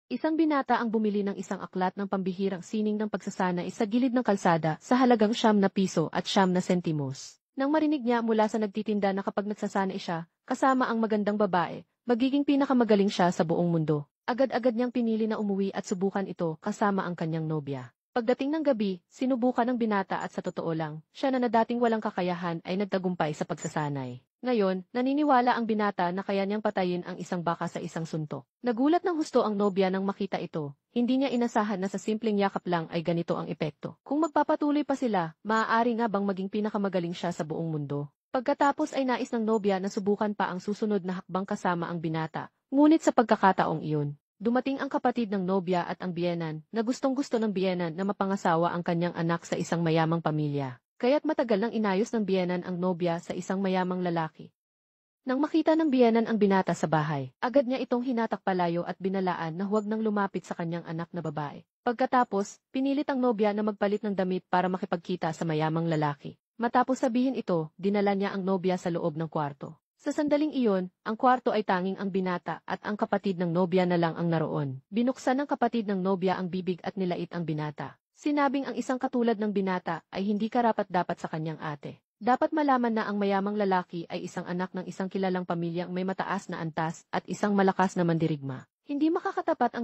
Isang binata ang bumili ng isang aklat ng pambihirang sining ng pagsasanay sa gilid ng kalsada sa halagang ₱9 at ₱9. Nang marinig niya mula sa nagtitinda na kapag nagsasanay siya, kasama ang magandang babae, magiging pinakamagaling siya sa buong mundo. Agad-agad niyang pinili na umuwi at subukan ito kasama ang kanyang nobya. Pagdating ng gabi, sinubukan ng binata at sa totoo lang, siya na dating walang kakayahan ay nagtagumpay sa pagsasanay. Ngayon, naniniwala ang binata na kaya niyang patayin ang isang baka sa isang suntok. Nagulat ng husto ang nobya nang makita ito. Hindi niya inasahan na sa simpleng yakap lang ay ganito ang epekto. Kung magpapatuloy pa sila, maaari nga bang maging pinakamagaling siya sa buong mundo? Pagkatapos ay nais ng nobya na subukan pa ang susunod na hakbang kasama ang binata. Ngunit sa pagkakataong iyon, dumating ang kapatid ng nobya at ang biyenan na gustong-gusto ng biyenan na mapangasawa ang kanyang anak sa isang mayamang pamilya. Kaya't matagal nang inayos ng biyenan ang nobya sa isang mayamang lalaki. Nang makita ng biyenan ang binata sa bahay, agad niya itong hinatak palayo at binalaan na huwag nang lumapit sa kanyang anak na babae. Pagkatapos, pinilit ang nobya na magpalit ng damit para makipagkita sa mayamang lalaki. Matapos sabihin ito, dinala niya ang nobya sa loob ng kwarto. Sa sandaling iyon, ang kwarto ay tanging ang binata at ang kapatid ng nobya na lang ang naroon. Binuksan ng kapatid ng nobya ang bibig at nilait ang binata. Sinabing ang isang katulad ng binata ay hindi karapat-dapat sa kanyang ate. Dapat malaman na ang mayamang lalaki ay isang anak ng isang kilalang pamilyang may mataas na antas at isang malakas na mandirigma. Hindi makakatapat ang